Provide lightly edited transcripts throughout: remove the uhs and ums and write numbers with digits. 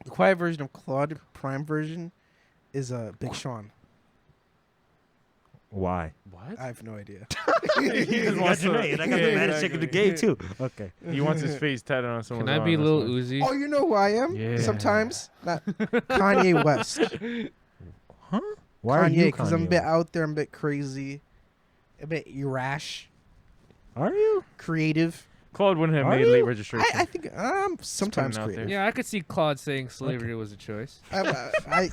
The quiet version of Claude, Prime version, is Big Sean. Why? What? I have no idea. He just wants to. I got the baddest chick in the game too. Okay. He wants his face tatted on someone's Can I arm, be that's Lil why. Uzi? Oh, you know who I am? Yeah. Sometimes. Not Kanye West. Huh? Why are Kanye, you because I'm a Kanye bit West? out there, I'm a bit crazy, a bit irrash, Are you? creative. Claude wouldn't have Are made you? late registration. I think I'm sometimes out there. creative. Yeah, I could see Claude saying slavery was a choice. I mean,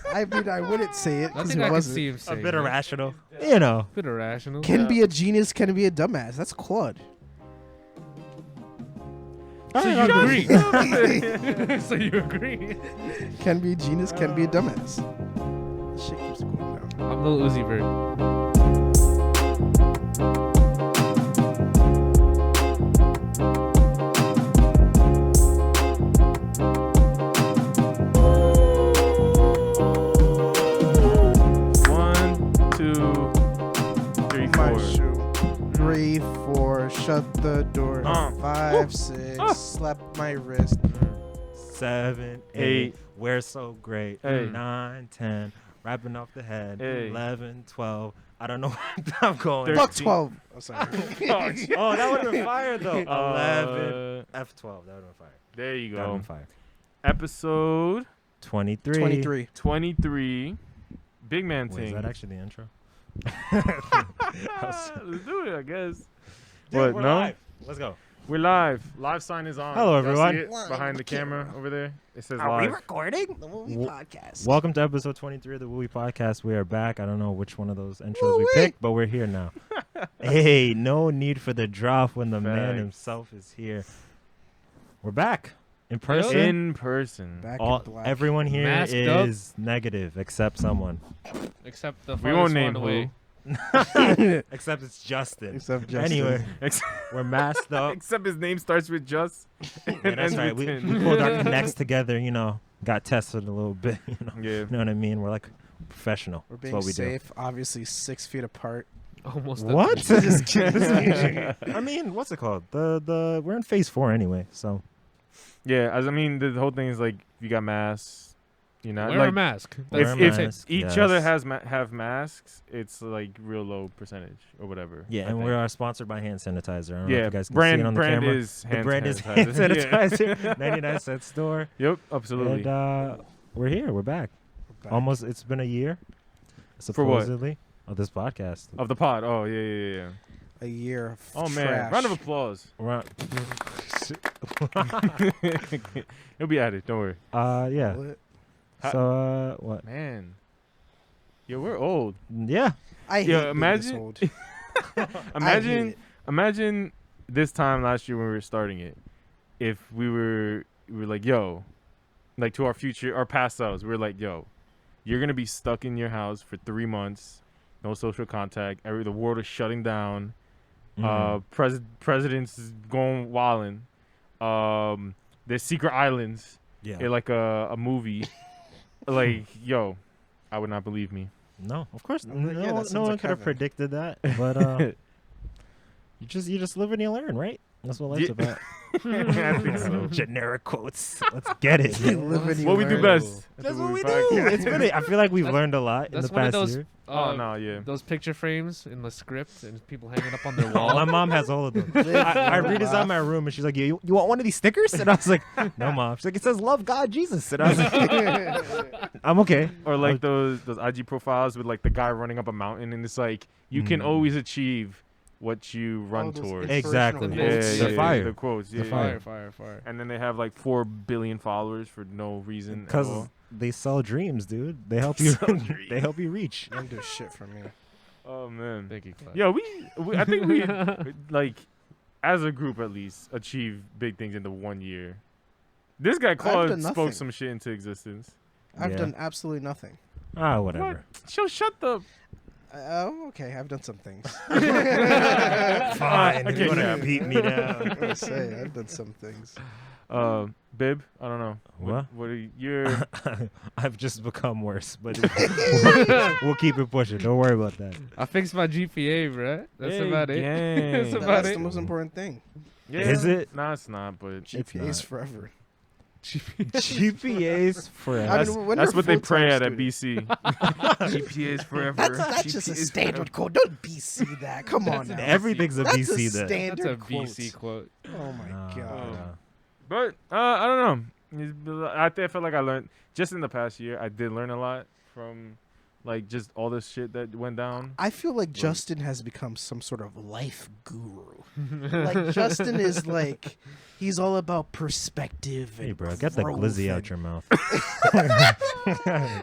I wouldn't say it I because think it I could wasn't. see him A saying bit that. irrational. You know. Bit irrational. Can be a genius, can be a dumbass. That's Claude. So you Shut agree? So you agree? Can be a genius, can be a dumbass. Shit keeps going down. I'm Lil Uzi Vert. One, two, three, My four. shoe. 3, 4, shut the door. 5, 6, slap my wrist. 7, 8. Eight. We're so great. Hey. 9, 10. Wrapping off the head. Hey. 11, 12. I don't know where I'm going. 13. Fuck 12. I'm sorry. Oh, that would have been fire though. 11. F12. That would have been fire. There you That would go. have been fire. Episode 23. 23. 23. Big man Wait, thing. is that actually the intro? Let's do it, I guess. Dude, What, we're no? live. Let's go. We're live. Live sign is on. Hello, Y'all see everyone. it behind the camera over there. It says Are we live. recording? The movie Wo- podcast. Welcome to episode 23 of the WUWY podcast. We are back. I don't know which one of those intros we WUWY. picked, but we're here now. Hey, no need for the drop when the man Facts. himself is here. We're back in person. In person. Back All, in black. everyone here Masked is negative except someone. Except the We won't farthest name one away. Except it's Justin. Except Justin. Anyway, Ex- we're masked up. Except his name starts with just. Yeah, that's ends right. with We 10. pulled our necks together, got tested a little bit. Yeah. You know what I mean? We're like professional. We're That's being what we safe. Obviously, 6 feet apart. Almost. do. What? Just kidding. I mean, what's it called? The we're in phase 4 anyway, so Yeah, I mean, the whole thing is like, you got masks. You know, Wear like, a mask. Wear That's a if mask. each yes. other have masks, it's like real low percentage or whatever. yeah, I and think. we are sponsored by hand sanitizer. I don't know yeah, if you guys can see it on the brand camera. is The hand brand is hand sanitizer. Yeah. sanitizer. 99-cent store. Yep, absolutely. And we're here. We're back. Back. Almost. It's been a year. For what? Supposedly. Of this podcast. Of the pod. Oh yeah. A year of Oh man, trash. round of applause. We're on- It'll be added. Don't worry. yeah. What? So what? Man, yo, we're old. Yeah. I hate Yeah, being imagine- this old. Imagine this time last year when we were starting it. If we were like, yo, like to our past selves, we were like, yo, you're gonna be stuck in your house for 3 months, no social contact. The world is shutting down. President's going wildin'. There's secret islands. Yeah. In like a movie. Like, yo, I would not believe me. No, of course. I'm like, yeah, that No sounds one like could have heaven. predicted that. But you just live and you learn, right? That's what life's Yeah. about. I think so. Generic quotes. Let's get it. You live and you What we do learn. best. That's the what we Movie do. Podcast. It's really. I feel like we've That's- learned a lot in the That's one of past those. year. Oh no, yeah. Those picture frames in the script and people hanging up on their Oh, wall. my mom has all of them. I redesigned my room and she's like, you want one of these stickers? And I was like, no, mom. She's like, it says love God Jesus. And I was like, I'm okay. Or like those IG profiles with like the guy running up a mountain, and it's like you can always achieve what you run those towards. Exactly. inspirational Yeah, quotes. They're fire. The quotes. Yeah, They're yeah. fire. Fire. And then they have like 4 billion followers for no reason at Because all. they sell dreams, dude. They help you. They help you reach. You don't do shit for me. Oh man. Thank you, Clyde. Yeah, we I think we like as a group at least achieved big things in the 1 year. This guy Claude done spoke nothing. some shit into existence. I've Yeah. done absolutely nothing. Whatever. What? She'll shut the. Oh, okay. I've done some things. Fine. If Okay, you want yeah. to beat me down. I say I've done some things. Bib, I don't know. What? What are you're I've just become worse, but we'll keep it pushing. Don't worry about that. I fixed my GPA, bruh. That's Hey, about it. gang. That's about That's it. the most important thing. Yeah. Is it? No, it's not, but GPA is not. forever. GPAs forever. I mean, when That's you're what they full-time pray at student- BC. GPAs forever. That's just a standard quote. Don't BC that. Come on now. Everything's a That's BC a then. standard That's a quote. BC quote. Oh my Nah, god. nah. But I don't know. I feel like I learned just in the past year. I did learn a lot from like just all this shit that went down. I feel like Justin has become some sort of life guru. Like Justin is like, he's all about perspective and Hey, bro, get the growth glizzy and- out your mouth.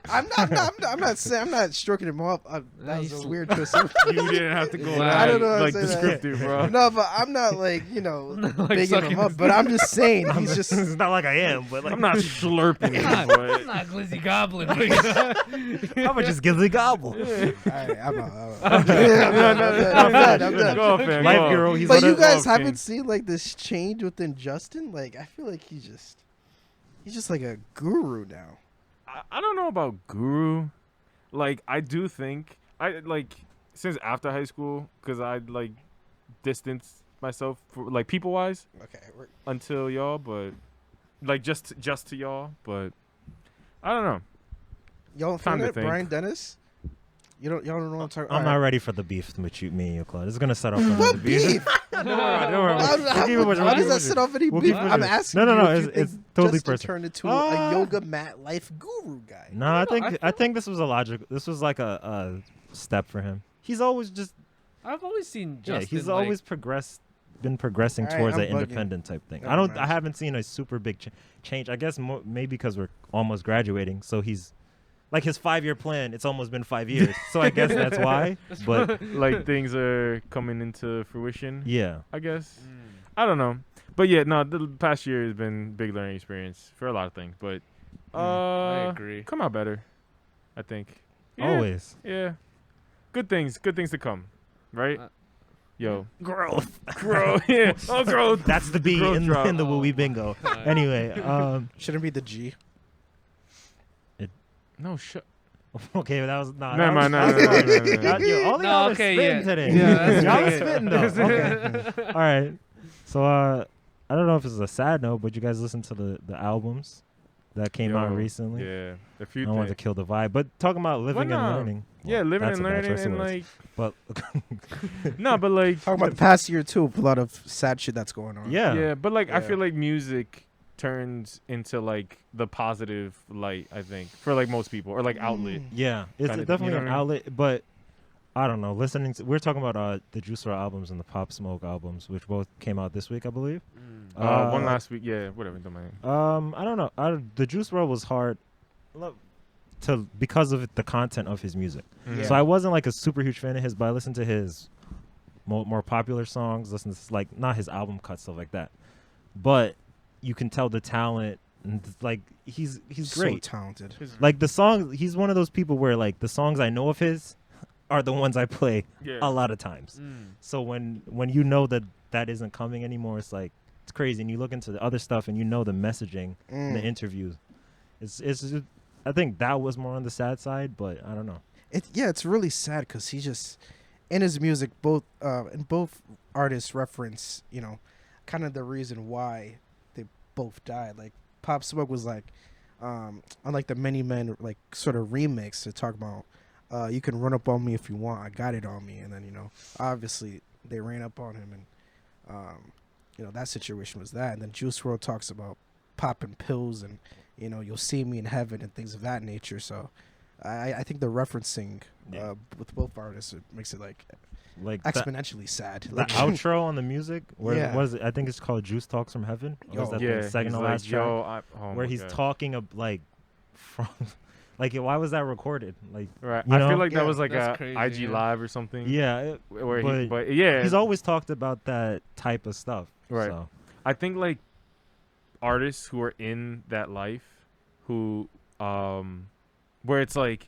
I'm not stroking him off. That was a weird twist. You didn't have to go Wow. out I don't know how to like say the that. scripted, bro. No, but I'm not like Like bigging sucking him up. But I'm just saying he's just. It's not like I am, but like I'm not slurping it, I'm but not glizzy goblin. I'm gonna just gilly gobble. All right, I'm done. Go off, man. Life go off. girl, he's But on you a- guys King. haven't seen like this change within Justin. Like I feel like he's just like a guru now. I don't know about guru. Like I do think I like since after high school because I like distanced myself for, like people wise Okay, until y'all, but like just to y'all, but I don't know. y'all Time find to it, think. Brian Dennis? Y'all don't know what I'm talking. I'm all not right. ready for the beef with me and you, Claude. This is gonna set off another What beef? Don't worry. How does that set off any We'll beef? keep it I'm pushing. asking No, you if you it's think totally Justin personal. turned into Uh, a yoga mat life guru guy. No, I don't know, think I think this was a logical. This was like a step for him. He's always just I've always seen Justin. he's like, always been progressing All right, towards I'm an bugging. independent type thing. Never mind. I haven't seen a super big change. I guess maybe because we're almost graduating, so he's like his 5-year plan. It's almost been 5 years, so I guess that's why. But Like things are coming into fruition. yeah, I guess Mm. I don't know, but yeah, no. The past year has been big learning experience for a lot of things, but I agree. come out better. I think. Yeah, always Yeah. Good things to come, right? Yo, growth. growth. Yeah. Oh, growth. That's the B Growth in drop. the WUWY bingo. Anyway, Shouldn't be the G. No, shut. okay, that was not. Never mind. No. All the No, y'all okay, are yeah. spitting today. Yeah, that's y'all are okay. spitting though. Okay. All right. So I don't know if it's a sad note, but you guys listen to the albums that came out Yo, recently. Yeah, a I few don't want to things. kill the vibe, but talking about living Well, and no. learning. Yeah, Well, living that's and a bad learning choice of and words. like But no, but like Talking about the past year too, a lot of sad shit that's going on. yeah, but like I Yeah. feel like music turns into like the positive light. I think for like most people or like outlet. yeah, it's Kinda, definitely you know an what I mean? outlet. But I don't know. Listening, we're talking about the Juice WRLD albums and the Pop Smoke albums, which both came out this week, I believe. One last week, yeah, whatever. Don't mind. I don't know. The Juice WRLD was hard because of the content of his music. Mhm. So I wasn't like a super huge fan of his, but I listened to his more popular songs. Listen to like not his album cuts, stuff like that. But you can tell the talent, and like he's so great. talented. Like the songs, he's one of those people where like the songs I know of his are the ones I play Yeah. a lot of times. So when you know that isn't coming anymore, it's like it's crazy. And you look into the other stuff and you know the messaging in the interviews. It's just, I think that was more on the sad side, but I don't know. It's really sad because he just in his music both artists reference kind of the reason why they both died. Like Pop Smoke was like on like the Many Men like sort of remix to talk about you can run up on me if you want, I got it on me, and then obviously they ran up on him, and that situation was that. And then Juice WRLD talks about popping pills and you'll see me in heaven and things of that nature. So I think the referencing with both artists, it makes it like exponentially sad. The Like, outro on the music, where Yeah. what is it? I think it's called Juice Talks from Heaven. Or is that Yeah, the second he's to like, last track? Where my he's God. talking like from like why was that recorded? Like Right. you I know? feel like Yeah, that was like that's a crazy, IG yeah. live or something. yeah, Where but but yeah, he's always talked about that type of stuff. Right. So. I think like artists who are in that life, who where it's like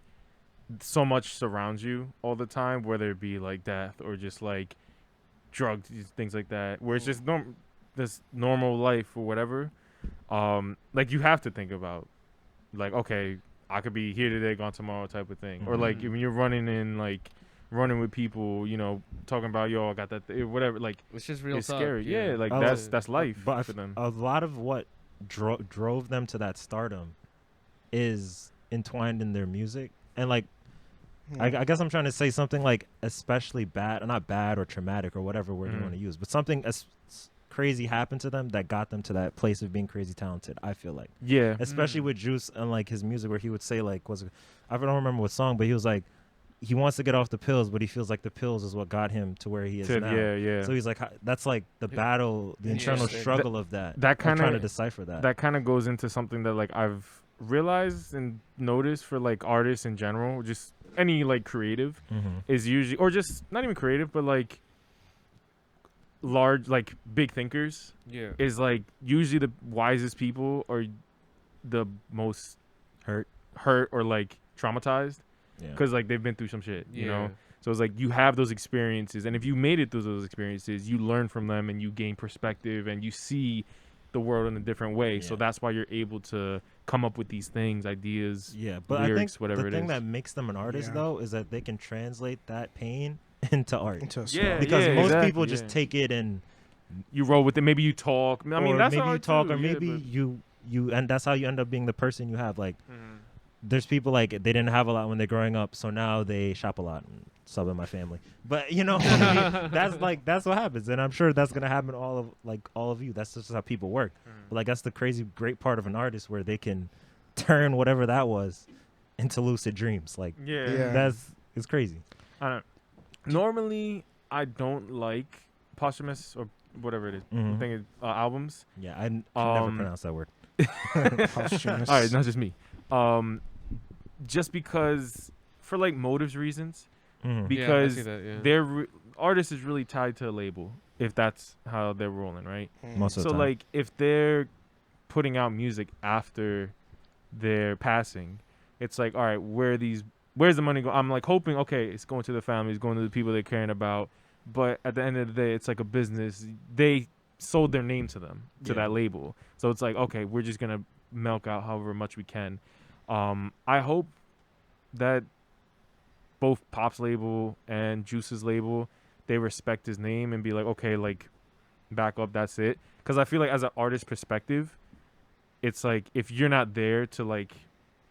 so much surrounds you all the time, whether it be like death or just like drugs, things like that, where it's just this normal life or whatever. Like you have to think about like, okay, I could be here today, gone tomorrow type of thing. Or like when you're running with people, talking about, yo, I got that, whatever, like It's just real it's talk. scary. Yeah, like Oh, that's life But for them. a lot of what drove them to that stardom is entwined in their music. And like, I guess I'm trying to say something like especially bad, not bad or traumatic or whatever word you want to use, but something crazy happened to them that got them to that place of being crazy talented. I feel like, Yeah. especially with Juice and like his music, where he would say like, I don't remember what song, but he was like, he wants to get off the pills, but he feels like the pills is what got him to where he is now. Yeah. So he's like, that's like the battle, the internal struggle of that. That I'm kind trying to of decipher that. That kind of goes into something that like I've realized and noticed for like artists in general, just any like creative is usually, or just not even creative, but like large, like big thinkers. Yeah. Is like usually the wisest people or the most hurt or like traumatized. Yeah. Because like they've been through some shit, you know. So it's like you have those experiences, and if you made it through those experiences, you learn from them and you gain perspective and you see the world in a different way. Yeah. So that's why you're able to come up with these things, ideas, but lyrics, I think whatever the it thing is. that makes them an artist though is that they can translate that pain into art. Into a song. Yeah, Because most exactly, people just take it and you roll with it. Maybe you talk. I mean, or that's maybe how you I talk, too, or maybe but- you, and that's how you end up being the person you have. Like, there's people like they didn't have a lot when they're growing up, so now they shop a lot and sub in my family. But you know, what I mean? that's what happens, and I'm sure that's gonna happen to all of you. That's just how people work. But like that's the crazy great part of an artist where they can turn whatever that was into lucid dreams. Like, Yeah. it's crazy. I don't. Normally, I don't like posthumous or whatever it is. The thing is, albums. Yeah, I can never pronounce that word. Posthumous. All right, not just me. Just because for like motives reasons, because their artist is really tied to a label. If that's how they're rolling, right? Most of the So time. like if they're putting out music after their passing, it's like, all right, where's the money going? I'm like hoping, okay, it's going to the family, it's going to the people they're caring about. But at the end of the day, it's like a business. They sold their name to them, to that label. So it's like, okay, we're just going to milk out however much we can. I hope that both Pop's label and Juice's label, they respect his name and be like, okay, like, back up, that's it. Because I feel like as an artist perspective, it's like, if you're not there to, like,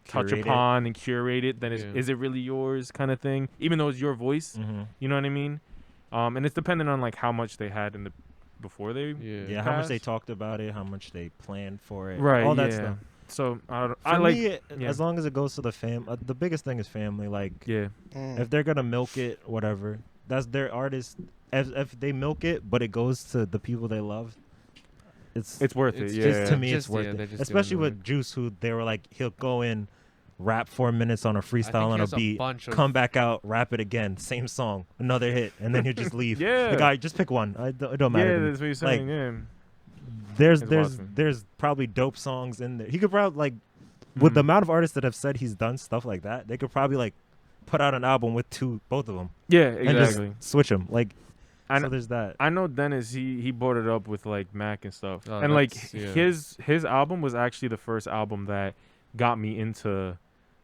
touch upon and curate it, then is it really yours kind of thing? Even though it's your voice, you know what I mean? And it's dependent on, like, how much they had in the before they how much they talked about it, how much they planned for it, right, all that stuff. So For I like me, as long as it goes to the the biggest thing is family. Like, if they're gonna milk it, whatever, that's their artist. If they milk it, but it goes to the people they love, it's worth it. Just to me, it's worth it. Especially with Juice, who they were like, he'll go in, rap 4 minutes on a freestyle on a beat, come back out, rap it again, same song, another hit, and then he'll just leave. Like, all right, just pick one. It don't matter. Yeah, that's what you're saying. There's probably dope songs in there. He could probably like, with the amount of artists that have said he's done stuff like that, they could probably like put out an album with both of them. Yeah, exactly. And just switch them. Like, so there's that. I know Dennis. He brought it up with like Mac and stuff, and like his album was actually the first album that got me into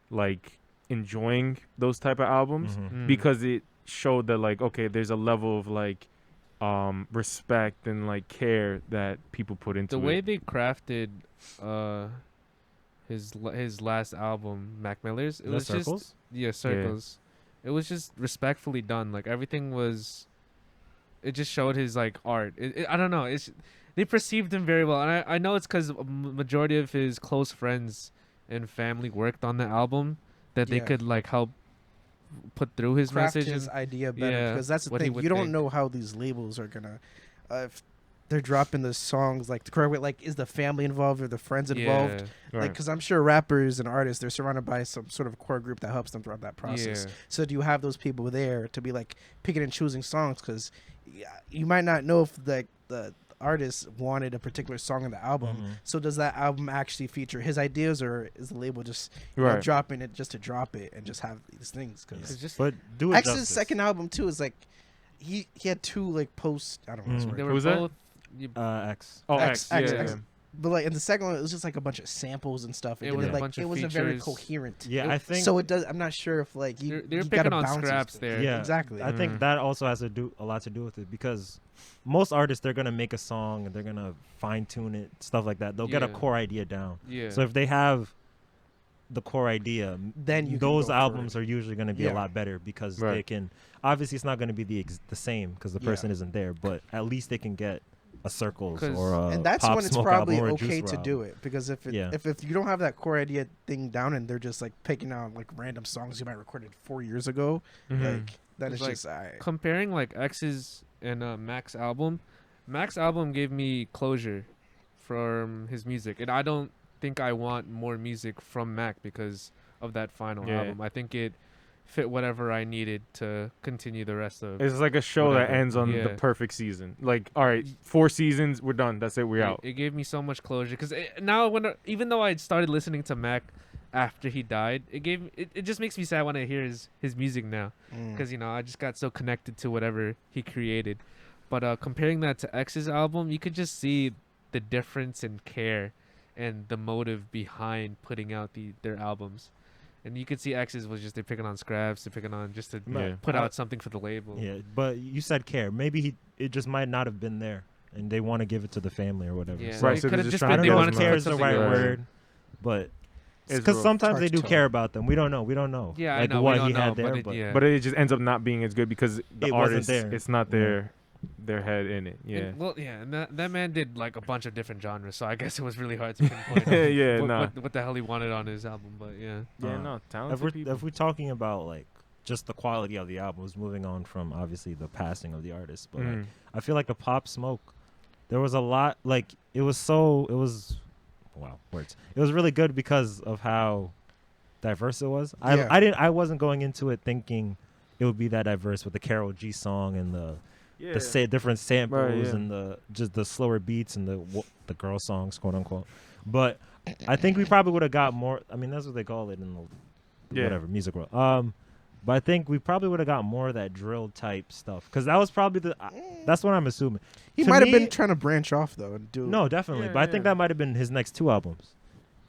like enjoying those type of albums because it showed that like, okay, there's a level of like respect and like care that people put into the it. way they crafted his last album, Mac Miller's, it was Circles? just Circles. It was just respectfully done. Like everything was, it just showed his like art. I don't know. They perceived him very well, and I know it's because majority of his close friends and family worked on the album that they could like help put through his craft message, his idea better, because that's the thing. You don't know how these labels are gonna, if they're dropping the songs like the correct way. Like, is the family involved or the friends involved? Like, because I'm sure rappers and artists, they're surrounded by some sort of core group that helps them throughout that process. So do you have those people there to be like picking and choosing songs? Because you might not know if the artist wanted a particular song in the album. So does that album actually feature his ideas, or is the label just dropping it just to drop it and just have these things? Because but do it X's justice. second album too is like he had two like post, I don't know. They were Who's both X. Oh, X, X. X. But like in the second one, it was just like a bunch of samples and stuff. It It, was did, a like bunch of it wasn't very features. coherent. Yeah, I think So it does. I'm not sure if like They're you picking gotta on balance these scraps things. there. Yeah, exactly. I think that also has a lot to do with it because most artists they're gonna make a song and they're gonna fine tune it, stuff like that. They'll get a Yeah. core idea down. Yeah. So if they have the core idea, Then you can those go for albums it. are usually going to be Yeah. a lot better because Right. they can. Obviously, it's not going to be the same because the Yeah. person isn't there, but at least they can get a Circles 'Cause- or a And that's Pop when it's Smoke probably album or a okay Juice to WRLD do album. it, because if Yeah. if you don't have that core idea thing down and they're just like picking out like random songs you might recorded 4 years ago, Mhm. like that It's is like just alright. Comparing like X's and Mac's album gave me closure from his music, and I don't think I want more music from Mac because of that final Yeah. album. I think it fit whatever I needed to continue the rest of. It's like a show that Whatever. ends on the Yeah. perfect season. Like, all right, 4 seasons, we're done. That's it. We're out. It gave me so much closure because now even though I started listening to Mac after he died, it just makes me sad when I hear his music now because I just got so connected to whatever he created. But comparing that to X's album, you could just see the difference in care and the motive behind putting out their albums. And you could see X's was just they're picking on scraps, they're picking on just to Yeah. put out something for the label. Yeah, but you said care. Maybe it just might not have been there, and they want to give it to the family or whatever. Yeah, So Right, it so could they're have just just trying been to they I don't know wanted if to care put is the something right out. word, but It's because rough. sometimes they Hard do to care tell. about them. We don't know. We don't know. Yeah, like I know. what we don't he know, had there, but But it just ends up not being as good because the It wasn't artist, there. it's not Yeah. their head in it. Yeah. And that man did like a bunch of different genres, so I guess it was really hard to pinpoint Yeah, what, nah. what the hell he wanted on his album. But yeah, Yeah, Uh, no, if talented we're people. if we're talking about like just the quality of the albums, moving on from obviously the passing of the artist, but like, I feel like the Pop Smoke, there was a lot like it was wow words. It was really good because of how diverse it was. Yeah. I wasn't going into it thinking it would be that diverse with the Karol G song and the different samples yeah. and just the slower beats and the girl songs, quote unquote. But I think we probably would have got more. I mean, that's what they call it in the Yeah. whatever music world. But I think we probably would have got more of that drill type stuff because that was probably that's what I'm assuming. He To might have me- been trying to branch off though and do No, definitely. Yeah, But I think yeah. that might have been his next 2 albums,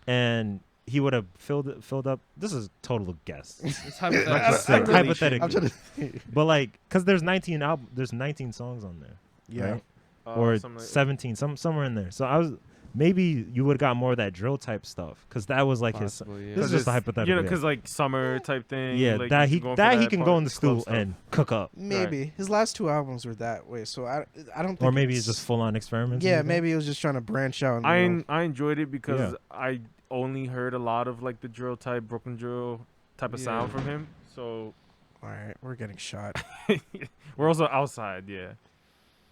and he would have filled up. This is total guess. it's I'm hypothetical. really- Hypothetically. I'm trying to But like, because there's 19 songs on there, yeah. right? Or something like- 17, somewhere in there. So maybe you would have got more of that drill type stuff because that was like Possible, yeah. This is just a it's- hypothetical. You know, yeah. because like summer type thing. Yeah, like, that you he going for that he can go part- in the club stool stuff. and cook up, Maybe his last 2 albums were that way, so I don't think. or maybe it's just full on experiments. yeah, maybe he was just trying to branch out. And, I enjoyed it because Yeah. I only heard a lot of like the drill type, Brooklyn drill type of sound Yeah. from him. So all right, we're getting shot. we're also outside. Yeah.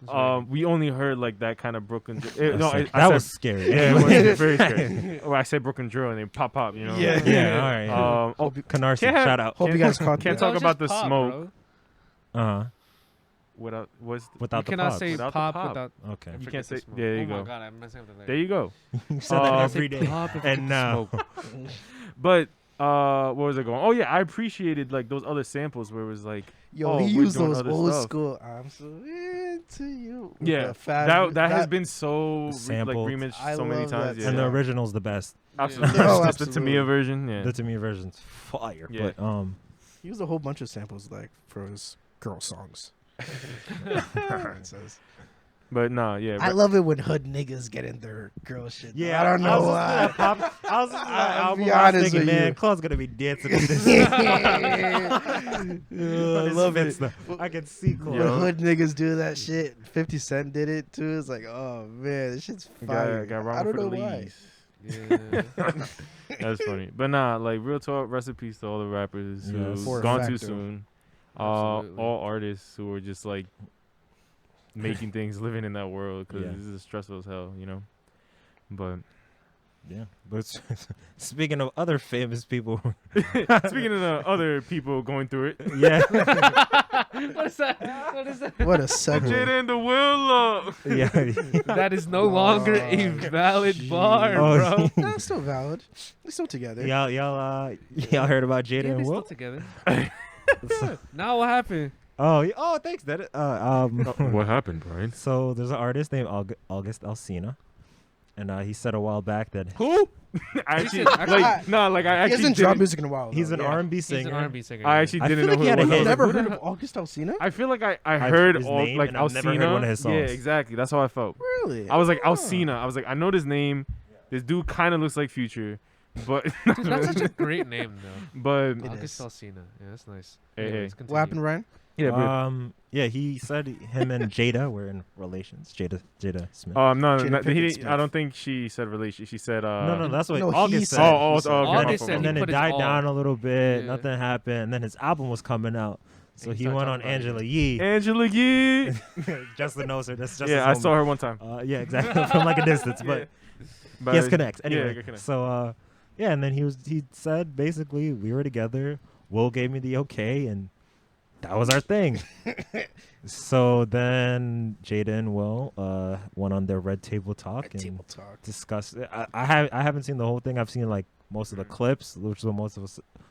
It's very good. We only heard like that kind of Brooklyn. No, that I said, was scary. Yeah, it was very scary. Or I said Brooklyn drill and they pop. You know. Yeah. yeah. All right. Oh, Canarsie, can't have- shout out. Hope you guys caught Can't that. talk No, it's about just the pop, smoke. bro. Uh huh. without what's Without You the cannot pop. say Without the pop pop. without. Okay. You forget can't the say- smoke. there you Oh go. my god, I'm messing up the lyrics. there you go. You said that Uh, every day. And now, But what was it going? Oh yeah, I appreciated like those other samples where it was like Yo, oh, he we're used doing those other old stuff. school. I'm so into you. with Yeah, the fab- that has been so Sampled. remixed I so many love times. that Yeah, and the song. original's the best. absolutely. Oh, Just the absolutely. Tamia version. Yeah, The Tamia version's fire. Yeah. But He used a whole bunch of samples like for his girl songs. It says. but nah, yeah. I love it when hood niggas get in their girl shit. yeah, I don't know was why. I was listening to that I'll album. be I was honest thinking, with man, you. Claude's gonna be dancing to this. I love it. I can see Claude. When Yo. hood niggas do that shit, 50 Cent did it too. It's like, oh man, this shit's fire. got I wrong don't for know the why. leads. Yeah. That's funny. But nah, like real talk, rest in peace to all the rappers Yeah, who's for a gone fact, too though. soon. Absolutely. All artists who are just like making things, living in that world because Yeah. this is stressful as hell, you know. But Yeah, but speaking of other famous people, speaking of the other people going through it, yeah, What is that? What is that? What a segue. Jada and the Willow. yeah. That is no longer a valid bar, Oh, bro. That's still valid. We're still together. y'all heard about Jada Yeah, and they still Will? together. Now what happened? Oh, thanks, that What happened, Brian? So there's an artist named August Alsina, and he said a while back that Who? I actually like no, like I He actually hasn't dropped didn't. music in a while. he's though, an yeah. R&B He's singer. an R&B singer. I actually I didn't feel know like who he had it a was. hit. You've I was never like, heard who of August Alsina? I feel like I I've heard his all name, like and I've never Alcina. heard one of his Yeah, songs. exactly. That's how I felt. Really? I was like Oh. Alcina. I was like, I know this name. This dude kind of looks like Future, but Dude, that's such a great name though. but It August is. Alsina. Yeah, that's nice. Hey, Anyways, hey. continue. What happened, Ryan? yeah, but Yeah, he said him and Jada were in relations. Jada Smith. no, Jada no, Pinkett I Smith. don't think she said relation. She said no, that's what No, he August said. said. Oh, He said. okay. August my said fault. And then he it put his died all. down a little bit. Yeah. Nothing happened. And then his album was coming out. So And he he started went on talking about it Angela Yee. Angela Yee. Justin knows her. That's just Yeah, I saw her one time. Yeah, exactly. From like a distance, but But he has connects. Yeah, Anyway, good connect. so yeah, and then he said basically we were together. Will gave me the okay, and that was our thing. So then Jada and Will went on their Red Table Talk and Table talk. discussed. I haven't seen the whole thing. I've seen like most of the clips, which is what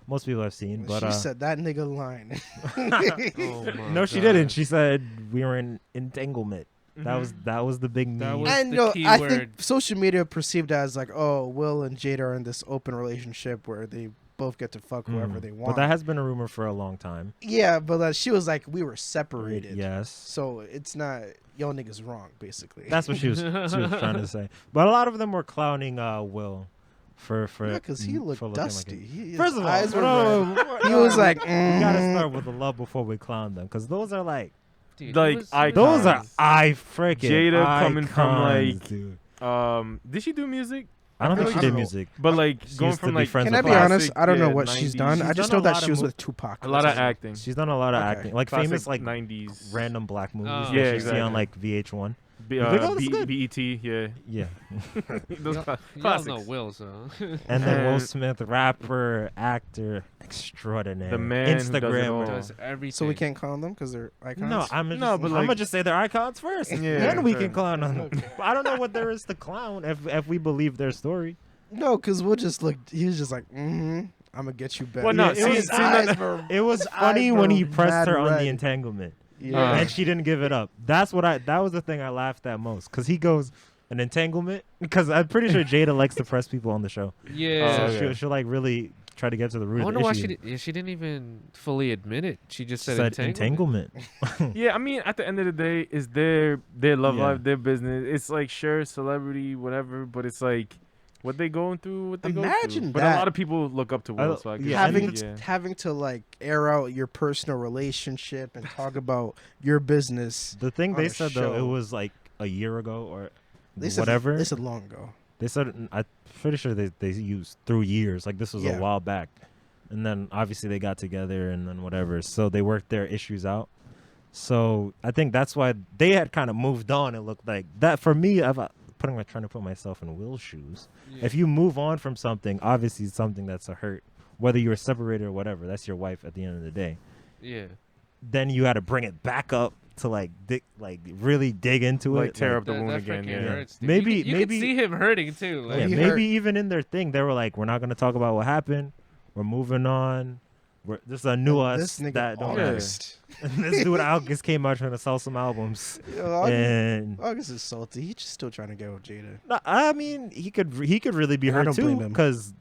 most people have seen. But she said that nigga line. Oh my no, she God. didn't. She said we were in entanglement. That was the big That meme. was And the no, key I word. think social media perceived as like, oh, Will and Jada are in this open relationship where they both get to fuck whoever they want. But that has been a rumor for a long time. Yeah, but she was like, we were separated. Yes. So it's not, yo niggas wrong, basically. That's what she was trying to say. But a lot of them were clowning Will for because he looked for looking dusty. Like His First of all, eyes were no, red. He was like, we gotta mhm. start with the love before we clown them, because those are like Dude, Like, he was- icons. those are freaking Jada coming from, icons, like, dude. Did she do music? I don't I think she don't did know. music. But like She going used to from be like friends Can I with be classic, honest? I don't know yeah, what she's 90s. done. I She's just done know a that lot she of was mo- with Tupac. a lot of acting. She's done a lot of Okay. acting, like Classic famous like 90s random black movies Oh. that Yeah, you see exactly. on like VH1. B- Like, oh, this is good. BET, yeah. Yeah. Those Y'all classics. know Will, so. And then Will And- Smith, rapper, actor, extraordinaire. The man who does it Instagram. all. Does everything. So we can't call them because they're icons? No, I'm No, just, but, I'm like- gonna just say they're icons first. Yeah, then we sorry. can clown on them. I don't know what there is to clown if we believe their story. No, because we'll just look. He was just like, I'm going to get you back. Well, no, Yeah, see, His see, eyes no, were- It was his funny eyes when were he pressed mad her on red. the entanglement, Yeah. and she didn't give it up. That was the thing I laughed at most, because he goes an entanglement, because I'm pretty sure Jada likes to press people on the show. Yeah. So Oh, okay. she'll like really try to get to the root I of wonder the why issue. she didn't even fully admit it. She just She said, said entanglement. Yeah, I mean, at the end of the day, it's their love Yeah. life, their business. It's like sure, celebrity, whatever, but it's like what they going through, what they go Imagine through. But that. a lot of people look up to Will, so I guess yeah, having yeah. having to like air out your personal relationship and talk about your business. The thing on they a said though, it show. was like a year ago or They said, whatever. They said long ago. They said I'm pretty sure they used through years. Like this was Yeah. a while back, and then obviously they got together and then whatever. So they worked their issues out. So I think that's why they had kind of moved on. It looked like that for me. Trying to put myself in Will's shoes. Yeah. If you move on from something, obviously it's something that's a hurt, whether you were separated or whatever. That's your wife at the end of the day. Yeah. Then you got to bring it back up to really dig into Like it. tear like, up the wound again. freaking Yeah. hurts, dude. Maybe- you maybe- can see him hurting too. Like, yeah, he maybe hurt. even in their thing, they were like, "We're not gonna talk about what happened. We're moving on. This is a new us This nigga that don't Yeah. August. And this dude August came out trying to sell some albums, Yo, August, and August is salty. He's just still trying to get with Jada. no, I mean he could really be I hurt don't too blame him. because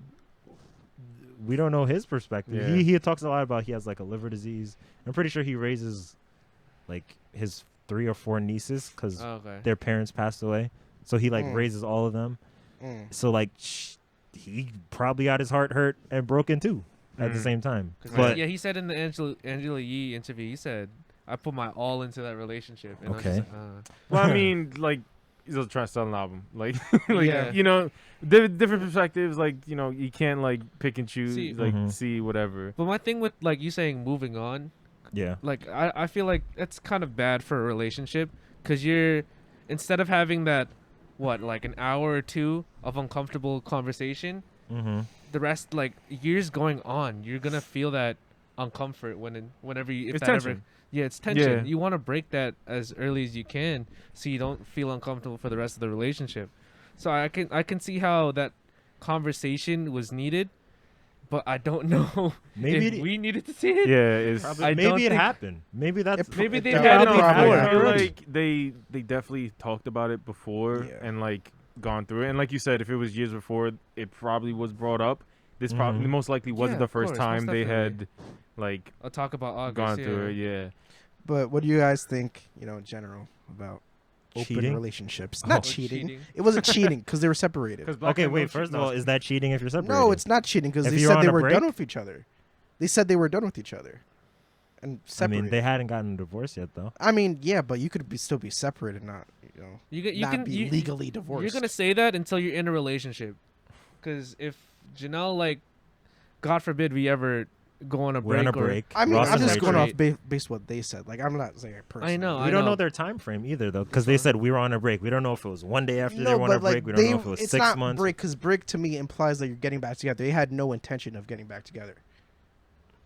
we don't know his perspective. Yeah. He talks a lot about he has like a liver disease. I'm pretty sure he raises like his 3 or 4 nieces because okay. their parents passed away, so he like Mm. raises all of them. Mm. So like he probably got his heart hurt and broken too at the Mm. same time. 'Cause But yeah, he said in the Angela Yee interview, he said, "I put my all into that relationship." And I was just Okay. like, Well, I mean, like he's also trying to sell an album, like, Yeah. you know, different perspectives. Like, you know, you can't like pick and choose, See- like Mhm. see whatever. But my thing with like you saying moving on, yeah, like I feel like that's kind of bad for a relationship because you're instead of having that like an hour or two of uncomfortable conversation, mm-hmm. the rest like years going on, you're gonna feel that uncomfort whenever you if It's that ever tension. yeah it's tension. Yeah. You want to break that as early as you can so you don't feel uncomfortable for the rest of the relationship. So I can see how that conversation was needed, but I don't know Maybe if it- we needed to see it. Yeah, it's Probably, I don't maybe it think- happened. Maybe that's It Maybe It they definitely had it probably before. I feel happened. like they definitely talked about it before, Yeah. and like gone through it. And like you said, if it was years before, it probably was brought up. This probably Mhm. most likely wasn't Yeah, the of first course, time most they definitely. had like I'll talk about August. gone through it. Yeah. But what do you guys think, in general about open Cheating? relationships? Oh. Not Or cheating. It wasn't cheating because they were separated. Okay, wait. First of all, is that cheating if you're separated? No, it's not cheating because If they you're said on they a were done break? with each other. They said they were done with each other, and I separated. mean, they hadn't gotten a divorce yet, though. I mean, yeah, but you could still be separated, not You not can be legally divorced. You're gonna say that until you're in a relationship, because if Janelle, like, God forbid we ever go on a We're break. on a or- break. I mean, Ross I'm and just going Rachel. off based what they said. Like, I'm not saying it personally. know, We don't know their time frame either, though, because they said we were on a break. We don't know if it was one day after they No, were on a but like break. We don't know if it was it's 6 not months. break because break to me implies that you're getting back together. They had no intention of getting back together.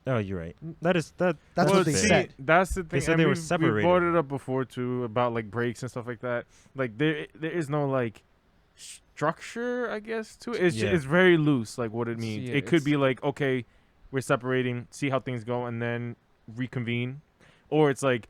Oh, you're right. That's That's well, what they see, said. That's the thing. said and they were we've separated. brought it up before too about like breaks and stuff like that. Like there is no like structure, I guess, to it. Yeah. It's very loose, like what it means. Yeah, it could it's- be like, okay, we're separating, see how things go, and then reconvene, or it's like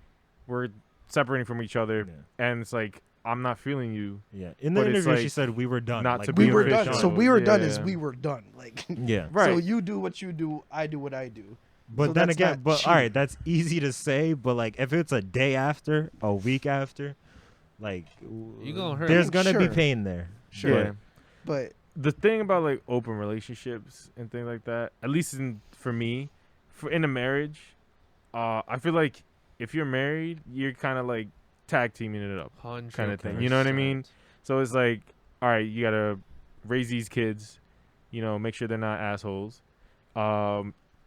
we're separating from each other, and it's like I'm not feeling you. Yeah. In the But it's interview, she like said we were done. not like, to be We were done. official. So we were done Yeah. is we were done. Like, Yeah. Right. so you do what you do, I do what I do. But So then that's again, not but cheating. all right, that's easy to say. But like, if it's a day after, a week after, like, You gonna hurt. there's gonna be Sure. pain there. Sure. Yeah. But The thing about like open relationships and things like that, at least for me, in a marriage, I feel like if you're married, you're kind of like tag teaming it up, 100%. kind of thing. You know what I mean? So it's like, all right, you gotta raise these kids, make sure they're not assholes.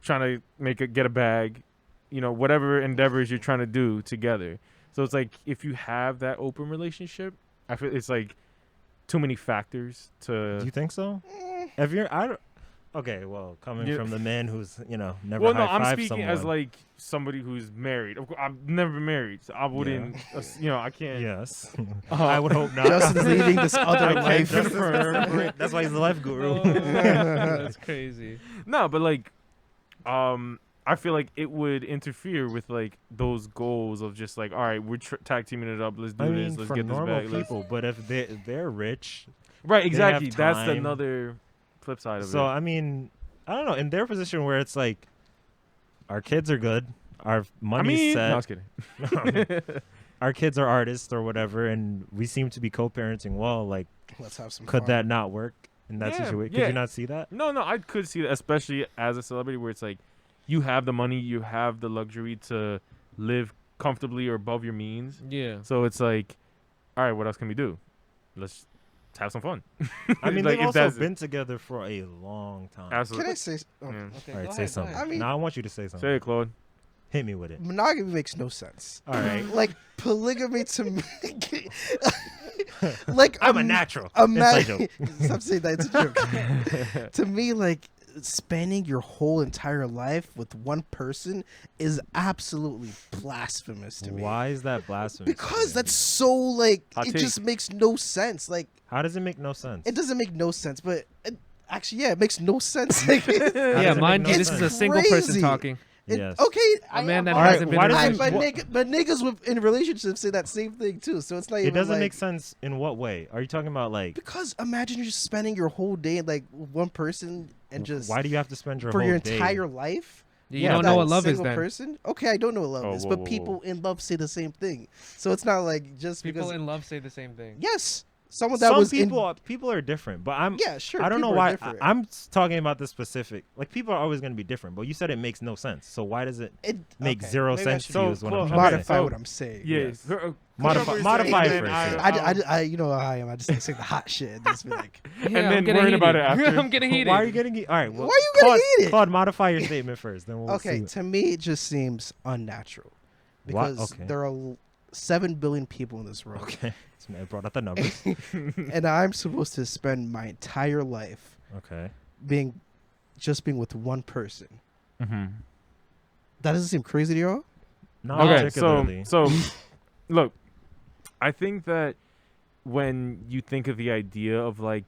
Trying to get a bag, whatever endeavors you're trying to do together. So it's like if you have that open relationship, I feel it's like too many factors to. Do you think so? If you're, I don't. Okay, well, coming Yeah. from the man who's never Well, no, high I'm five speaking someone. as like somebody who's married. Of course, I've never been married, so I wouldn't. I can't. Yes, I would hope not. Justin's leading this I other can't life. confirm. That's why he's the life guru. That's crazy. No, but like, I feel like it would interfere with like those goals of just like, all right, we're tag teaming it up. Let's do I this. mean, Let's for get this normal back. people, but if they're rich, Right, have exactly. That's time. another flip side of so it. I mean, I don't know. In their position where it's like, our kids are good, our money's no, I was set, kidding. our kids are artists or whatever, and we seem to be co-parenting well. Like, Let's have some could fun. that not work in that Yeah, situation? yeah. Could you not see that? No, I could see that, especially as a celebrity, where it's like you have the money, you have the luxury to live comfortably or above your means. Yeah. So it's like, all right, what else can we do? Let's have some fun. I mean, Like, they've if also that's- been together for a long time. Absolutely. Can I say? Oh, Yeah. Okay, All right, go say ahead, go something. ahead. I mean- No, I want you to say something. Say it, Claude. Hit me with it. Monogamy makes no sense. All right. Like polygamy to me. Like I'm a natural. Imagine. Inside joke. Stop saying that. It's a joke. To me, like spending your whole entire life with one person is absolutely blasphemous to me. Why is that blasphemous? Because that's so like Hot it take. just makes no sense. Like How does it make no sense? it doesn't make no sense, but actually, yeah, it makes no sense. Like, How does Yeah, it mind make you, no this is sense? a single person Crazy. talking. Yes. Okay, A man that All right, hasn't been why in a does it- relationship. but niggas in relationships say that same thing too. So it's not It even doesn't like, make sense in what way? Are you talking about like because imagine you're just spending your whole day like with one person and just why do you have to spend your for whole your day? entire life? You Yeah, don't know that what love is single then. person? Okay, I don't know what love Oh, is, whoa, but whoa, people whoa. in love say the same thing. So it's not like just People because in love say the same thing. yes, someone that Some was people are different, but I'm yeah, sure. I don't know people are why different. I'm talking about the specific. Like people are always going to be different, but you said it makes no sense. So why does it It make okay, zero maybe I sense should to you? So, Is what Claude, I'm okay, trying to modify say. what I'm saying. Yes. Modify it first, yeah. I you know how I am. I just say the hot shit and just be like, And I'm then getting worrying about it heated. after. I'm getting heated. Why are you getting? All right. Well, why are you gonna Claude, eat it? Claude, modify your statement first. Then we'll Okay, see. to me it just seems unnatural Why- because okay. there are 7 billion people in this world, Okay. So I brought out the numbers. and I'm supposed to spend my entire life Okay. being with one person. Mm-hmm. That doesn't seem crazy to y'all? Not Okay, particularly. so look, I think that when you think of the idea of like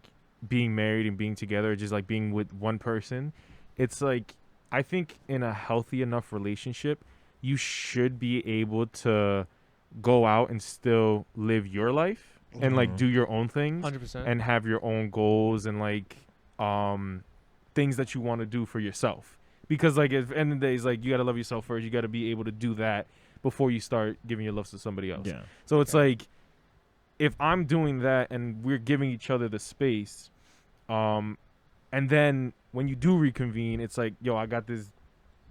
being married and being together, just like being with one person, it's like I think in a healthy enough relationship, you should be able to go out and still live your life and like do your own things 100%. and have your own goals and like things that you want to do for yourself. Because like at the end of the day, it's like you gotta love yourself first. You gotta be able to do that before you start giving your love to somebody else. Yeah. So it's like if I'm doing that and we're giving each other the space, and then when you do reconvene, it's like, yo, I got this.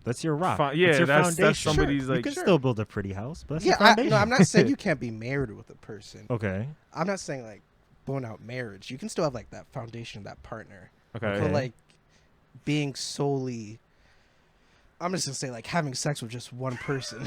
That's your rock. Yeah, it's your that's foundation. somebody's You like. can still build a pretty house, but that's Yeah, your foundation. no, I'm not saying you can't be married with a person. Okay. I'm not saying like blown out marriage. You can still have like that foundation, that partner. Okay. But like being solely, I'm just gonna say like having sex with just one person.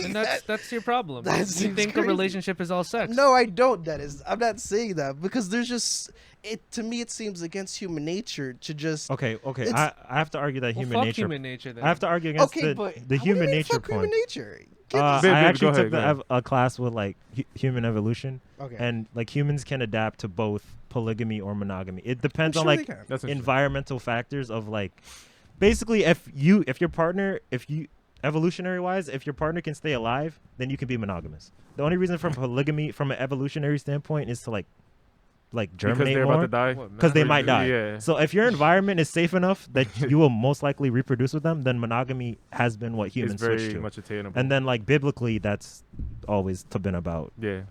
And that's your problem. That You seems think a crazy. relationship is all sex. No, I don't. I'm not saying that because there's just it. To me, it seems against human nature to just. Okay. It's- I have to argue that Well, human fuck nature. human nature then. I have to argue against Okay, but the what do you human mean, nature fuck point. Human nature. I Babe, actually go took ahead. a class with like human evolution, Okay. and like humans can adapt to both polygamy or monogamy. It depends on Sure they like can. That's interesting. environmental factors of like, basically if your partner, evolutionary wise, if your partner can stay alive, then you can be monogamous. The only reason from polygamy, from an evolutionary standpoint, is to like because germinate they're more. about to die. What, Because they man? might die. Yeah. So if your environment is safe enough that you will most likely reproduce with them, then monogamy has been what It's humans switch very to. much attainable. And then like biblically, that's always been about. yeah.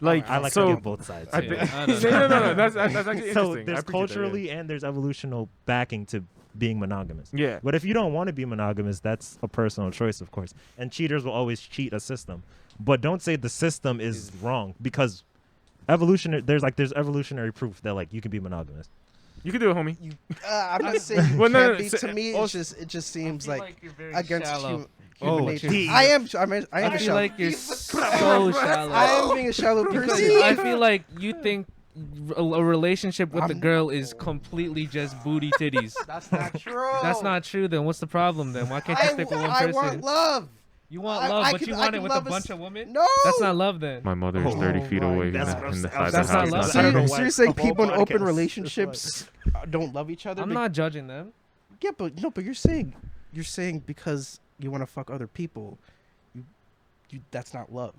Like I like so to give both sides. I Yeah, think- I don't know. no. That's actually So interesting. I there's appreciate that, culturally and there's evolutional backing to being monogamous. Yeah. But if you don't want to be monogamous, that's a personal choice, of course. And cheaters will always cheat a system. But don't say the system is wrong, because there's evolutionary proof that like you can be monogamous. You can do it, homie. I'm not saying you Well, no, can't no, be. so- To me, also- it just I seems feel like you're very against shallow. human Oh, nature. geez. I am I feel shallow. like you're so shallow. I am being a shallow Because person. I feel like you think a relationship with a I'm- girl is completely just booty titties. That's not true. That's not true. Then what's the problem? Then why can't you stick with one I person? want love. You want I- love, I but can- you I want can it with a love bunch of women. No. That's not love then. My mother is Oh 30 feet my away God. in the That's side of not the house. love. Not So I don't know you're, why so you're it's saying a whole people in open podcast. relationships don't love each other? I'm not judging them. Yeah, but no, but you're saying because you want to fuck other people, you that's not love.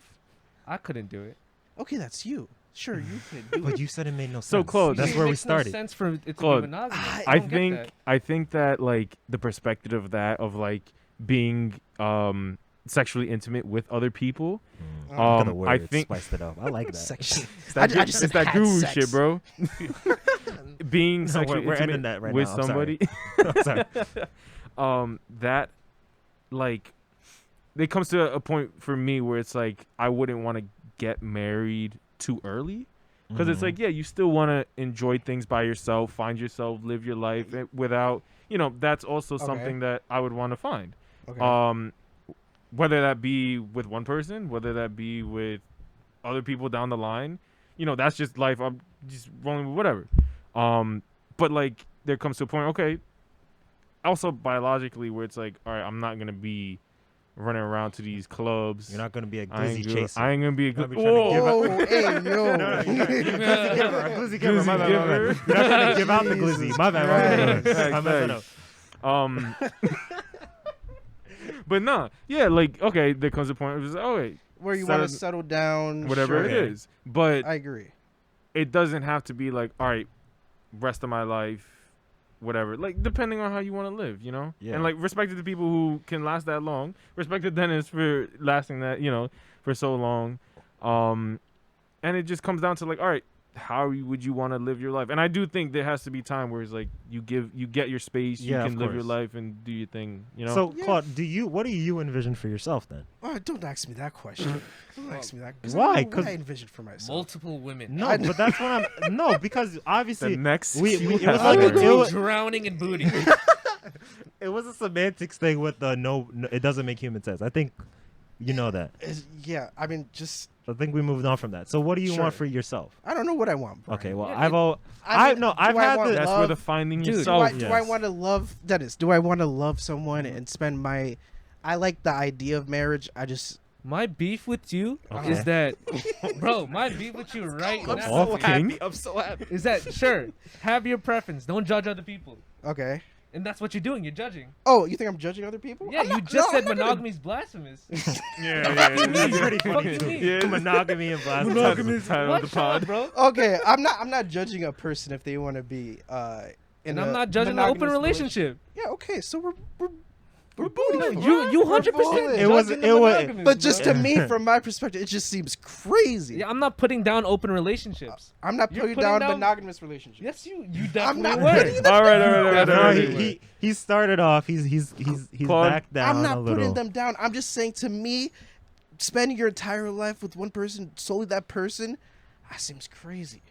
I couldn't do it. Okay, that's you. Sure, you could do But it. you said it made no sense. So, Claude, That's It where we makes started. No sense for it to Claude, be monogamous. I don't get that. think that like the perspective of that of like being sexually intimate with other people. Look at the I words, think spiced it up. I like that. Section. it's that, I just it's that had guru sex. shit, bro. Being No, sexually we're intimate ending that right with now. I'm sorry. somebody. I'm sorry. That like it comes to a point for me where it's like I wouldn't want to get married too early. Because it's Mhm. like, yeah, you still want to enjoy things by yourself, find yourself, live your life without, that's also Okay. something that I would want to find. Okay. Whether that be with one person, whether that be with other people down the line, that's just life. I'm just rolling with whatever. But like there comes to a point, okay, also biologically where it's like, all right, I'm not going to be running around to these clubs. You're not going to be a I ain't glizzy go- chaser. I ain't going to be a You're good. not trying to give Whoa, out- hey, yo. No, you're glizzy giver, a glizzy giver. My Glizzy bad, my bad. giver. You're not trying to give out the glizzy. My bad, my bad. I messed it up. But nah, yeah, like okay, there comes a point where it's like, okay, Where you Settle- want to settle down. whatever sure. it is, but I agree. it doesn't have to be like, all right, rest of my life, whatever. Like depending on how you want to live, Yeah. And like respect to the people who can last that long. Respect to Dennis for lasting that, for so long. And it just comes down to like, all right, how would you want to live your life? And I do think there has to be time where it's like you get your space, Yeah, you of can live your course. life and do your thing, So, Yeah. Claude, what do you envision for yourself then? Oh, don't ask me that question. Don't ask me that. Why? I don't know 'Cause- what I envisioned for myself. Multiple women. No, but that's what I'm. No, because the obviously next it was few like hours- it was, Drowning in booty. it was a semantics thing with the no. It doesn't make human sense. I think you know that. Yeah, I mean, just I think we moved on from that. So, what do you Sure. want for yourself? I don't know what I want. Brian. Okay, well, Yeah, I've I I've mean, no, I've do I had want the. That's love- where the finding Dude, yourself. do I yes. want to love Dennis? Do I want to love someone and spend my? I like the idea of marriage. I just My beef with you Okay. is that, bro. My beef with you right I'm now so happy. I'm so happy. is that sure. Have your preference. Don't judge other people. okay. And that's what you're doing. You're judging. Oh, you think I'm judging other people? Yeah, I'm you not- just no, said I'm not gonna- monogamy's blasphemous. Yeah, That's pretty Fuck funny you too. mean? Yeah, Monogamy and blasphemy. Monogamy is the title of What? the Shut up, pod. bro. Okay, I'm not judging a person if they want to be in And I'm a not judging an open monogamous relationship. Yeah, okay, so we're No, booting. you 100% balling. It was- judging the it was- monogamous, But just bro. to me, from my perspective, it just seems crazy. Yeah, I'm not putting down open relationships. I'm not You're putting putting down down- monogamous relationships. Yes, you I'm definitely not were. putting them All right. No, Definitely. he started off. He's Claude, back down I'm a not little. putting them down. I'm just saying, to me, spending your entire life with one person, solely that person, that seems crazy.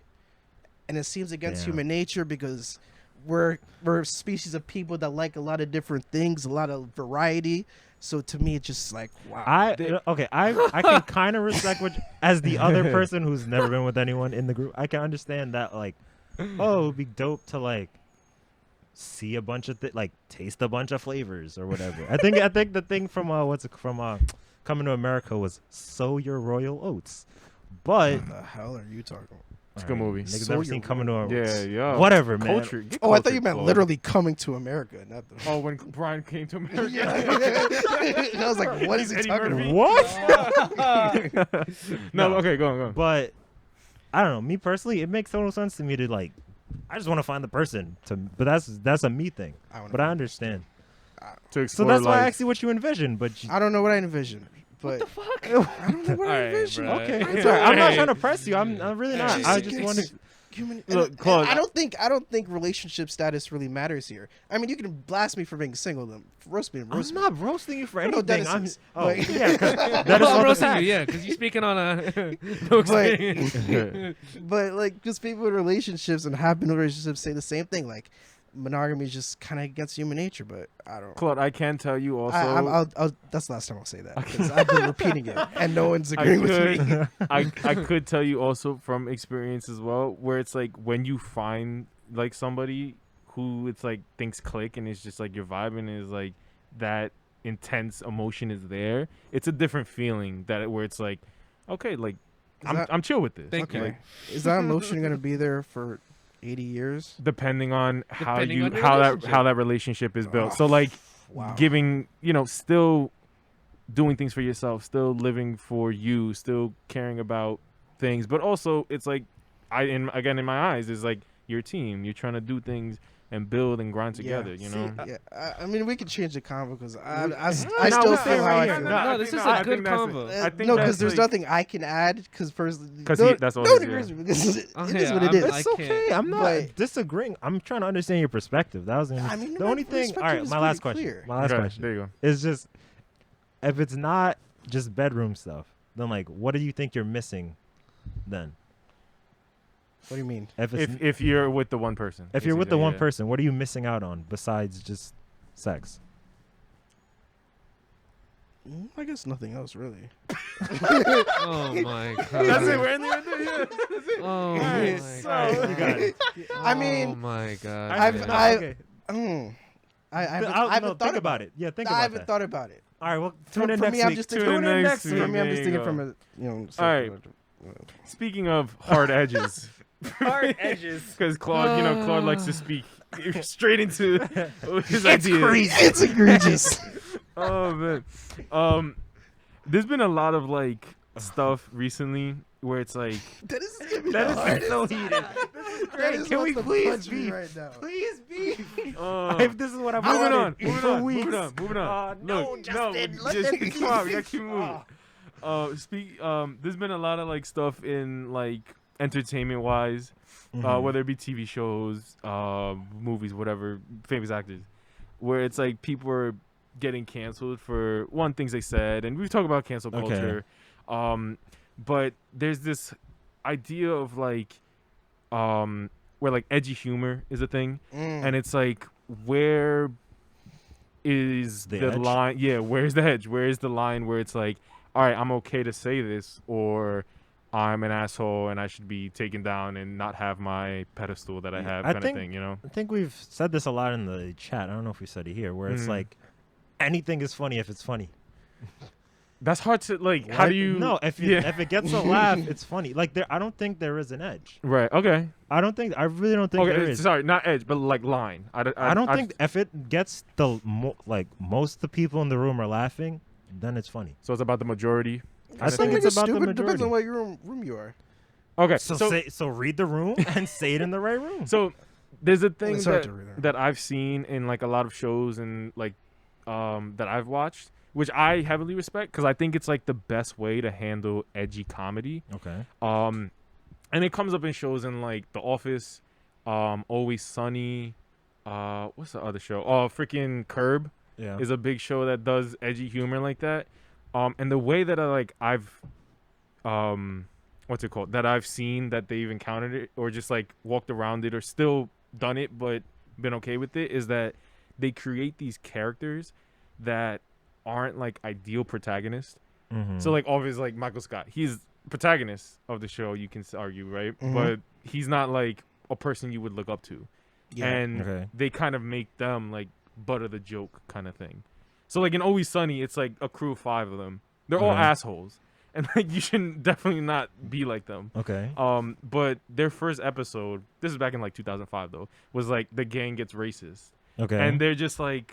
And it seems against Yeah. human nature because we're a species of people that like a lot of different things, a lot of variety. So to me, it's just like, wow. I can kind of respect what as the other person who's never been with anyone in the group. I can understand that, like, oh, it would be dope to like see a bunch of like taste a bunch of flavors or whatever. I think the thing from Coming to America was sow your royal oats, but What the hell are you talking about? It's a good movie. Niggas Sow never your seen Coming to royal America. Yeah. Whatever, man. Culture. Get Oh, I thought culture, you meant Claude. literally coming to America, not the. Oh, when Brian came to America. And I was like, what is he Eddie talking Murphy? about? What? No, No. okay, go on. But I don't know. Me personally, it makes total sense to me to like. I just want to find the person but that's a me thing. wanna But I find understand. To So explore that's why I life. asked you what you envision. But you, I don't know what I envision, but Fuck. I don't know what I Alright, envision. bro. okay, It's it's all right. I'm not Hey. trying to press you. I'm really not. I just want to. Human, Look, and Claude, I don't think relationship status really matters here. I mean, you can blast me for being single, then roast me, I'm roast me. not roasting you for I know anything. Dennis I'm, is, oh, but- yeah, 'cause that is I'm all the roasting facts. you, yeah, because you're speaking on a no experience. But like, just people in relationships and have been in relationships say the same thing. Like, monogamy is just kind of against human nature. But I don't. Claude, I can tell you also. I'll, that's the last time I'll say that because I've been repeating it and no one's I agreeing with me. could, I could tell you also from experience as well, where it's like when you find like somebody who it's like things click and it's just like your vibe and is like that intense emotion is there. It's a different feeling where it's like, okay, like I'm chill with this. Thank you. Okay, is that emotion gonna be there for 80 years? Depending on how Depending on your how relationship. that relationship is built. Oh, So like Wow. giving, still doing things for yourself, still living for you, still caring about things, but also it's like in my eyes is like your team. You're trying to do things and build and grind together. You know. Yeah, I mean, we could change the convo because I No, still we're feel staying how right I here. feel. No, No, I this think is I a think good that's combo. I think No, that's, because there's like- nothing I can add. Because personally, 'Cause no, that's all no it one is, agrees yeah. with me because it Okay, is what it I'm- is. I It's okay. can't. I'm not But- disagreeing. I'm trying to understand your perspective. That was I mean, the my only thing. perspective All right, is my last pretty question. clear. My last Okay, question there you go. is just if it's not just bedroom stuff, then like, what do you think you're missing? Then, What do you mean? if it's, If you're with the one person. if you're with the basically, one yeah. person, what are you missing out on besides just sex? I guess nothing else really. Oh my god. That's it. We're in there. Yeah. Oh Alright, my so- god. You got it. I mean, Oh my god. I've- man. I- okay. I haven't, I'll- I haven't no, thought think about it. Yeah, think I about haven't that. thought about it. All right, well, For tune in me, next I'm week. just Tune thinking. in Tune in next next week. For me, I'm There just you thinking go. from a All right. Speaking of hard edges, Hard edges. because Claude likes to speak straight into his ideas. Crazy. It's egregious. Oh man, there's been a lot of like stuff recently where it's like That is gonna be That is the hardest. so heated. That is Can we what's please punch me be? right now? Please be. uh, If this is what I've moving on, wanted in 4 weeks. moving on. No, Look, Justin, let just them come on, we be. gotta keep moving. There's been a lot of like stuff in like entertainment wise, Mhm. whether it be TV shows, movies, whatever, famous actors, where it's like people are getting canceled for one things they said, and we've talked about cancel Okay. culture. But there's this idea of like, where like edgy humor is a thing, and it's like where is The the edge? line? Yeah, where's the edge? Where is the line where it's like, all right, I'm okay to say this, or I'm an asshole and I should be taken down and not have my pedestal that I have, I kind think- of thing, you know? I think we've said this a lot in the chat. I don't know if we said it here, where it's Mhm. like anything is funny if it's funny. That's hard to like. How What? do you? No, if it gets a laugh, it's funny. Like I don't think there is an edge. Right. Okay. I really don't think there Okay. is. Sorry, not edge, but like line. I don't think if it gets like most of the people in the room are laughing, then it's funny. so. It's about the majority. I Some think niggas it's about the stupid. Depends majority. on what room you are. Okay. So read the room and say it in the right room. So there's a thing It's hard to read that I've seen in like a lot of shows and like that I've watched, which I heavily respect because I think it's like the best way to handle edgy comedy. Okay. And it comes up in shows in like The Office, Always Sunny. What's the other show? Oh, freaking Curb Yeah. is a big show that does edgy humor like that. And the way that I've what's it called? That I've seen that they've encountered it or just like walked around it or still done it but been okay with it is that they create these characters that aren't like ideal protagonists. Mm-hmm. So like obviously like Michael Scott, he's protagonist of the show, you can argue, right? Mhm. But he's not like a person you would look up to. And Okay. they kind of make them like butt of the joke kind of thing. So like in Always Sunny, it's like a crew of 5 of them. They're all Okay. assholes. And like you should definitely not be like them. Okay. But their first episode, this is back in like 2005 though, was like the gang gets racist. Okay. And they're just like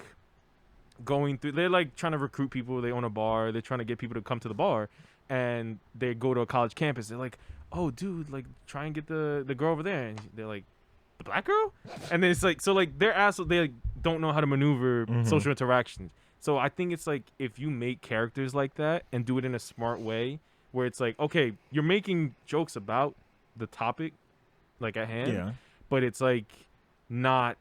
going through, they're like trying to recruit people. They own a bar. They're trying to get people to come to the bar. And they go to a college campus. They're like, oh, dude, like try and get the girl over there. And they're like, the black girl? And then it's like, so like they're assholes. They like, don't know how to maneuver Mhm. social interactions. So I think it's like if you make characters like that and do it in a smart way where it's like, okay, you're making jokes about the topic like at hand, yeah. but it's like not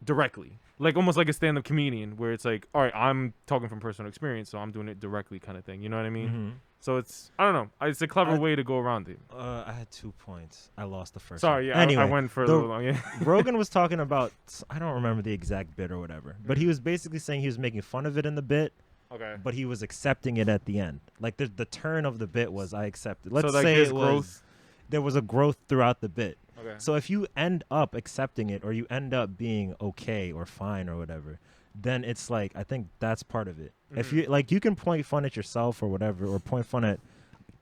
directly. Like almost like a stand-up comedian where it's like, all right, I'm talking from personal experience, so I'm doing it directly kind of thing. You know what I mean? Mhm. So it's, I don't know. It's a clever I- way to go around it. I had 2 points. I lost the first. Sorry, one. yeah, Anyway, I went for a the- little long. Yeah. Rogan was talking about, I don't remember the exact bit or whatever, but he was basically saying he was making fun of it in the bit, Okay. but he was accepting it at the end. Like the turn of the bit was I accepted. Let's like, say there's it was growth? there was a growth throughout the bit. Okay. So if you end up accepting it or you end up being okay or fine or whatever, then it's like I think that's part of it. If Mhm. you like, you can point fun at yourself or whatever, or point fun at,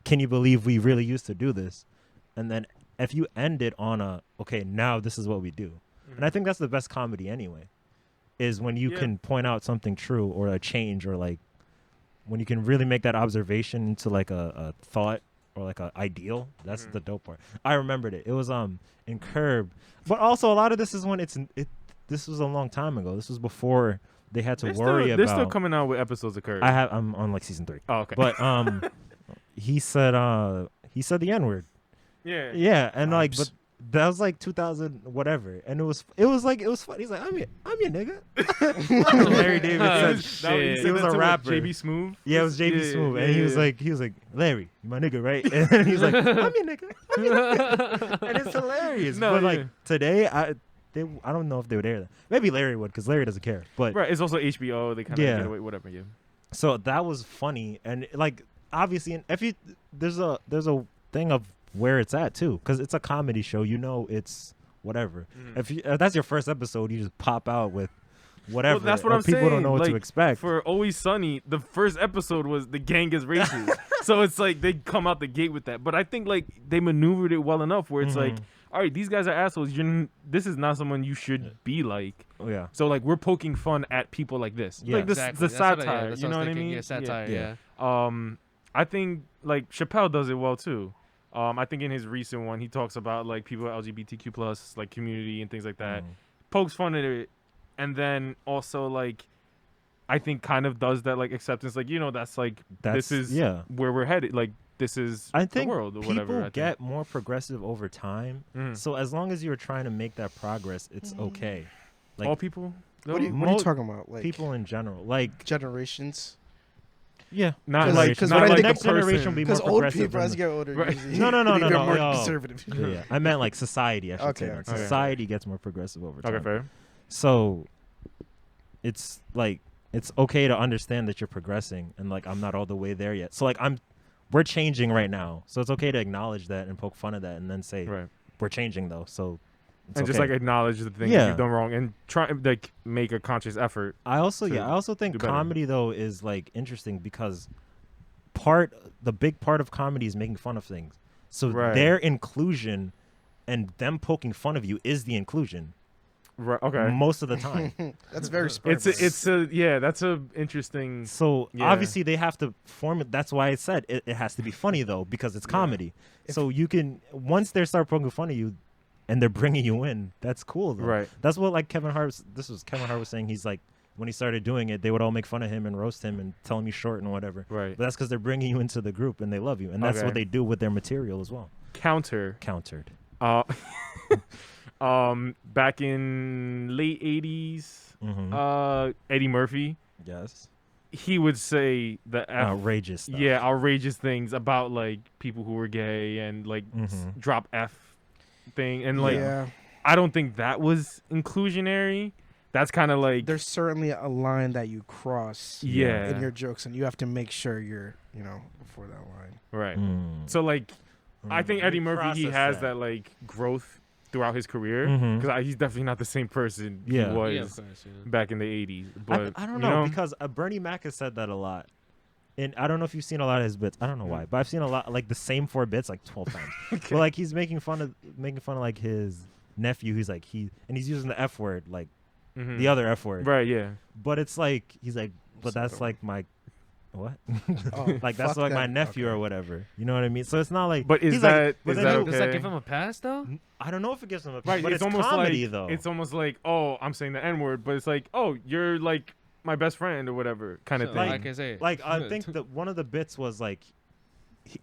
can you believe we really used to do this? And then if you end it on a okay, now this is what we do. And I think that's the best comedy anyway, is when you Yeah. can point out something true or a change or like when you can really make that observation into like a thought or like a ideal. That's Mhm. the dope part. I remembered it. It was in Curb, but also a lot of this is when this was a long time ago. This was before they had to They're worry still, about. They're still coming out with episodes of Curb. I'm on like season 3, Oh, okay. but he said the N-word. yeah. Yeah, and like, Vibes. but that was like 2000 whatever, and it was funny. He's like, I'm your nigga. Larry David Oh, said, shit. He was a rapper. JB Smooth. yeah, it was JB Yeah, Smooth, yeah, and he was yeah. like, Larry, you my nigga, right? And he's like, I'm your nigga, and it's hilarious. No, but like yeah. today, I don't know if they would air that. Maybe Larry would, because Larry doesn't care. But Right. It's also HBO. They kind of Yeah. get away, whatever. Yeah. so that was funny, and like obviously, and if you there's a thing of where it's at too, because it's a comedy show. You know, it's whatever. Mhm. If that's your first episode, you just pop out with whatever. that's what or I'm people saying. don't know what to Like, expect. For Always Sunny, the first episode was the gang is racist. So it's like they come out the gate with that. But I think like they maneuvered it well enough where it's like, Mhm. all right, these guys are assholes. This is not someone you should be like. Oh, yeah. So like we're poking fun at people like this. Yeah. Like this Exactly. the That's what I- satire. that's You what know I was what I thinking. mean? Yeah, satire. Yeah. Yeah. I think like Chappelle does it well too. I think in his recent one he talks about like people LGBTQ plus like community and things like that. Pokes fun at it, and then also like I think kind of does that like acceptance, like that's like this is where we're headed, like this is I think the world or people whatever. I get more progressive over time. think. So as long as you're trying to make that progress, it's okay. Like All people. What are you Mo- talking about? Like people in general, like generations? yeah, Not 'Cause- like 'cause not when I like think a of generation person. be more Because old progressive people, than as you get older, Right. usually No, get no, more no. conservative. yeah. I meant like society. I should Okay, say. okay. Society gets more progressive over time. Okay, fair. So it's like it's okay to understand that you're progressing, and like I'm not all the way there yet. So like we're changing right now. So it's okay to acknowledge that and poke fun at that, and then say Right. we're changing though. So and just okay. like acknowledge the thing that Yeah. you've done wrong and try like make a conscious effort. I also to I also think do better. comedy though is like interesting because the big part of comedy is making fun of things. So Right. their inclusion and them poking fun of you is the inclusion Right. Okay. most of the time. That's very smart. It's a yeah. That's a interesting. So Yeah. obviously they have to form it. That's why I said it has to be funny though, because it's comedy. So you can, once they start poking fun of you and they're bringing you in, that's cool though. Right. That's what like Kevin Hart was saying. He's like, when he started doing it, they would all make fun of him and roast him and tell him he's short and whatever. Right. But that's because they're bringing you into the group and they love you. And that's Okay. what they do with their material as well. Countered. Uh, Back in late 80s, mhm. Eddie Murphy, Yes. he would say the Outrageous stuff. yeah, outrageous things about like people who were gay and like Mhm. drop F thing. And like, yeah, I don't think that was inclusionary. That's kind of like, there's certainly a line that you cross yeah, in your jokes, and you have to make sure you're, before that line. right. Mm. So like, I think Mm. Eddie We Murphy, he process has that like growth throughout his career Mhm. because he's definitely not the same person Yeah. he was Yeah, of course, yeah. back in the 80s. But I don't you know, because Bernie Mac has said that a lot. And I don't know if you've seen a lot of his bits. I don't know why, but I've seen a lot, like the same 4 bits like 12 times. But like he's making fun of like his nephew. He's like and he's using the F word, like Mhm. the other F word. right, yeah, But it's like he's like, but What's the that's other like my what? Oh, Like that's fuck like my them. nephew Okay. or whatever. You know what I mean? So it's not like. but is he's like- that but is then that he'll- okay? Does that give him a pass though? I don't know if it gives him a Right, but it's it's almost comedy like though. it's almost like, oh, I'm saying the N word, but it's like, oh, you're like my best friend or whatever kind of So, thing. like I say, Like I think that one of the bits was like,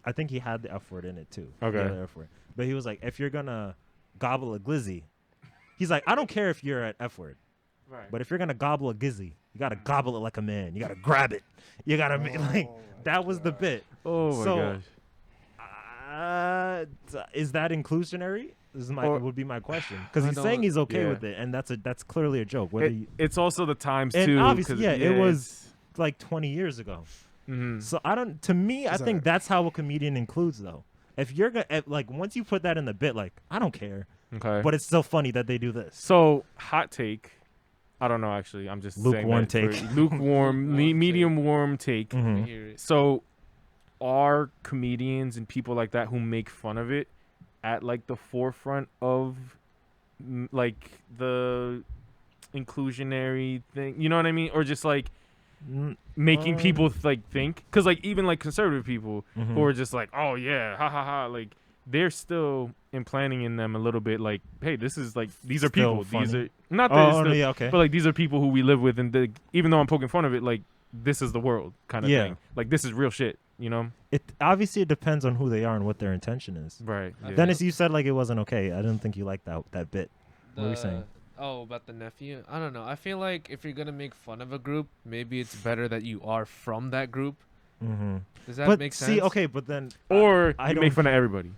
I think he had the F word in it too. Okay. The other F word. But he was like, if you're gonna gobble a glizzy, he's like, I don't care if you're an F word, right. but if you're gonna gobble a glizzy, you gotta gobble it like a man. You gotta grab it. You gotta like Oh my that was the God. bit. Oh my So, gosh. Is that inclusionary? This is Or- would be my question because I he's saying don't- he's okay yeah. with it, and that's clearly a joke. Whether It's also the times And too. obviously, 'cause- yeah, it was- it's- like 20 years ago. mhm. So I don't. To me, I Just think a- that's how a comedian includes though. If you're gonna like, once you put that in the bit, like I don't care, Okay. but it's still funny that they do this. So hot take. I don't know actually. I'm just Lukewarm saying that take. for lukewarm, Lukewarm medium warm take. I Mhm. hear it. So are comedians and people like that who make fun of it at like the forefront of like the inclusionary thing? You know what I mean? Or just like Mm, making Um, people like think, because like even like conservative people mhm. who are just like, oh yeah, ha ha ha, like they're still implanting in them a little bit like, hey, this is like, these are Still people, these funny. are not that Oh, it's no, the- yeah, okay. but like these are people who we live with, and even though I'm poking fun of it, like this is the world kind of Yeah. thing, like this is real shit, you know? It obviously it depends on who they are and what their intention is. Right. I Yeah. Dennis, you said like it wasn't okay. I didn't think you liked that bit. What were you saying? Oh, about the nephew? I don't know. I feel like if you're gonna make fun of a group, maybe it's better that you are from that group. Mm-hmm. Does that But make see, sense? okay, but then Or I you don't- make fun of everybody.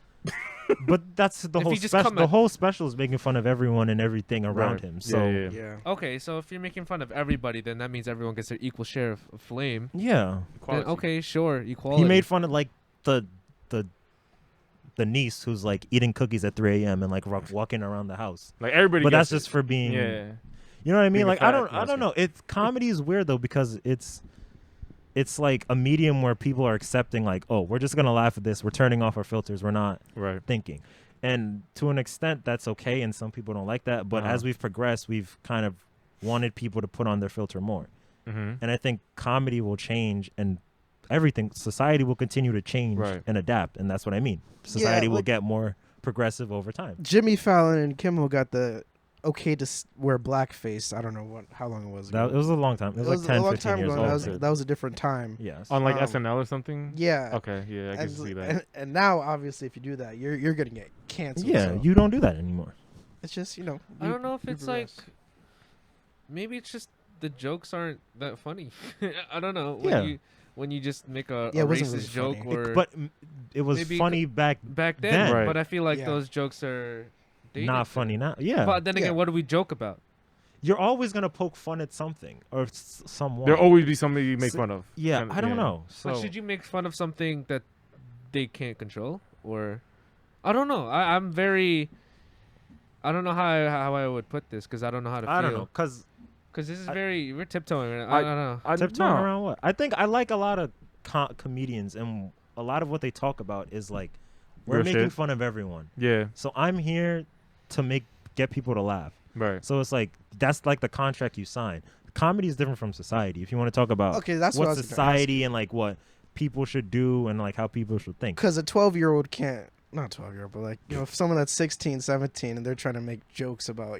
but that's the If whole you just special. come The at- whole special is making fun of everyone and everything around Right. him. Yeah, So yeah. Yeah. Okay, so if you're making fun of everybody, then that means everyone gets their equal share of flame. yeah. Then, Equality. okay, sure, equality. He made fun of like the niece who's like eating cookies at 3 a.m. and like walking around the house. Like everybody. But that's gets just it. for being. Yeah. You know what I mean? Being a Like I fat don't know. It's comedy is weird though because it's like a medium where people are accepting like, oh, we're just gonna laugh at this. We're turning off our filters. We're not Right. thinking. And to an extent, that's okay. And some people don't like that. But Uh-huh. as we've progressed, we've kind of wanted people to put on their filter more. Mm-hmm. And I think comedy will change and everything, society will continue to change Right. and adapt. And that's what I mean. Society will like- get more progressive over time. Jimmy Fallon and Kimmel got the okay to wear blackface. I don't know how long it was ago. It was a long time. It was like 10, a long 15 time years ago. old. And that was a different time. Yes. On like Um, SNL or something. Yeah. Okay. Yeah, I can and, see that. and now, obviously, if you do that, you're gonna get canceled. Yeah, so you don't do that anymore. it's just I don't know if we it's like. progress. Maybe it's just the jokes aren't that funny. I don't know. Yeah. When you just make a Yeah, it racist wasn't really joke funny. or But it was maybe funny back back then, then. Right. but I feel like Yeah. those jokes are dated not now. funny now. Yeah. But then again, Yeah. what do we joke about? You're always going to poke fun at something or someone. There'll always be something you make So- fun of. Yeah, Kinda- I don't yeah. know. So But should you make fun of something that they can't control, or I don't know. I'm very. I don't know how I would put this because I don't know how to feel. I don't know, cause Because this is we're tiptoeing. I don't know. tiptoeing around what? I think I like a lot of comedians, and a lot of what they talk about is like we're Real making shit. fun of everyone. Yeah. So I'm here to get people to laugh. Right. So it's like that's like the contract you sign. Comedy is different from society. If you want to talk about Okay, that's what I what was gonna society and like what people should do and like how people should think. Because a 12-year-old can't, not 12-year-old, but like, if someone that's 16, 17, and they're trying to make jokes about,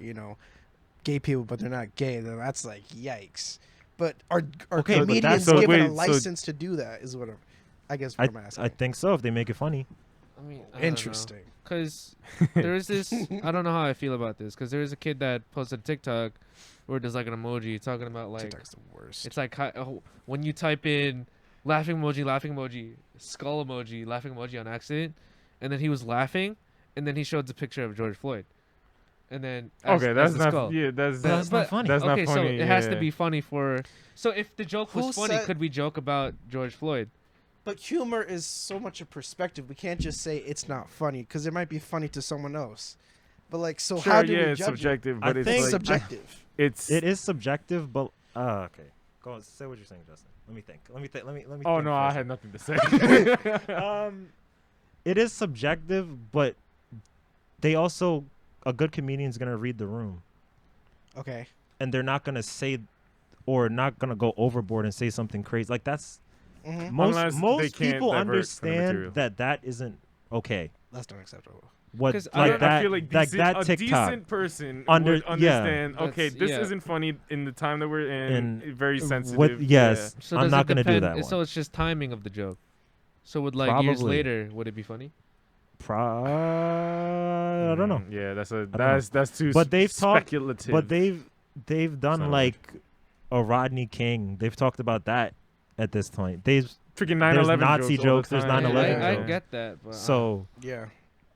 gay people, but they're not gay, then that's like, yikes. But are Okay, but comedians that's- given a wait, so- license to do that is what I'm asking. I think so if they make it funny. I mean, Interesting. Because there is this. I don't know how I feel about this. Because there is a kid that posted a TikTok where there's like an emoji talking about like TikTok's the worst. it's like when you type in laughing emoji, skull emoji, laughing emoji on accident, and then he was laughing, and then he showed the picture of George Floyd, and then Okay, that's the not. skull. Yeah, that's That's not funny. That's okay, not funny. so it has to yeah. be funny for. So if the joke was Who funny, said- could we joke about George Floyd? But humor is so much a perspective. We can't just say it's not funny because it might be funny to someone else. But like, so Sure, how do yeah, we it's judge subjective, it? but I it's think It's like subjective. it's. It is subjective, but okay. Go on, say what you're saying, Justin. Let me think. Let me. Oh think no, I first. had nothing to say. It is subjective, but they also a good comedian's gonna read the room, Okay. and they're not gonna say, or not gonna go overboard and say something crazy. Like that's Mm-hmm. Unless they most can't people divert from the understand material. that isn't okay. That's not acceptable. What 'Cause like that I feel like, like decent, that a TikTok. decent person Under- would yeah. understand. Okay, That's- this yeah. isn't funny in the time that we're in. And very sensitive. With yes, So I'm does not it gonna do depend- that one. So it's just timing of the joke. So would like years Probably. later, would it be funny? I don't know. Yeah, know. that's too. But they've talked- speculative. But they've done Sound like a Rodney King. They've talked about that at this point. freaking there's 9/11 Nazi jokes. jokes, all the there's time. 9/11 I jokes. get that, but So Yeah.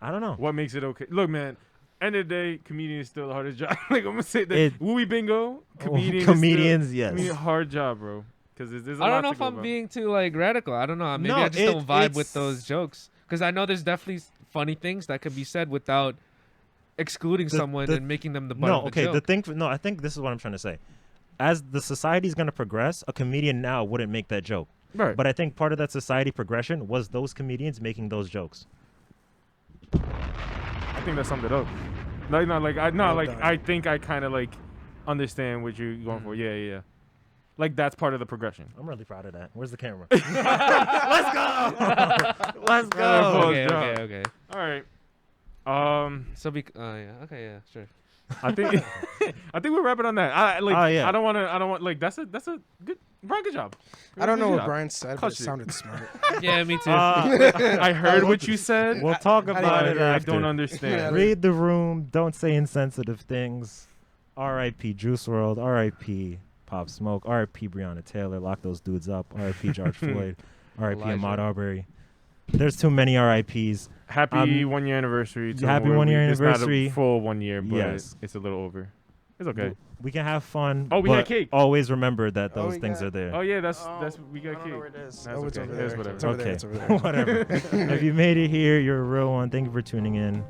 I don't know. What makes it okay? Look, man. End of the day, comedian is still the hardest job. Like I'm gonna say that. It- WUWY bingo. Comedian. Comedians, Is still, yes. hard job, bro. Because there's a I lot don't know to if go I'm about. being too like radical. I don't know. Maybe No, I just don't vibe with it's- those jokes because I know there's definitely funny things that can be said without excluding someone and making them the butt No, of the okay. joke. The thing, no, I think this is what I'm trying to say. As the society is going to progress, a comedian now wouldn't make that joke. Right. But I think part of that society progression was those comedians making those jokes. I think that summed it up. Like, no, like I no, Well like done. I think I kind of like understand what you're going for. Yeah, yeah, yeah. Like that's part of the progression. I'm really proud of that. Where's the camera? Let's go. Let's go. okay, job. okay, okay. All right. So yeah, okay, yeah, sure. I think I think we're wrapping on that. I like. Oh, yeah. I don't want like that's a good. Brian, good job. I don't know Good what job. Brian said, but it Clutched it. sounded smart. Yeah, me too. I heard what you said. We'll talk I about didn't it I after. don't understand. Read the room. Don't say insensitive things. R.I.P. Juice World. R.I.P. Pop Smoke. R.I.P. Breonna Taylor. Lock those dudes up. R.I.P. George Floyd. R.I.P. Elijah. Ahmaud Arbery. There's too many R.I.P.s. Happy 1 year anniversary. to happy Award 1 year Week. It's not anniversary. a full 1 year, but Yes. it's a little over. It's okay. We can have fun. Oh, we got but cake. Always remember that Oh, those we things got- are there. Oh yeah, that's we I got don't cake. know where it is. That's Oh, it's okay. over It's there. whatever. It's over Okay. there. It's over there. Whatever. If you made it here, you're a real one. Thank you for tuning in.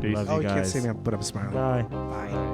Peace. Love Oh, you you can't guys. see me, but I'm smiling. Bye. Bye.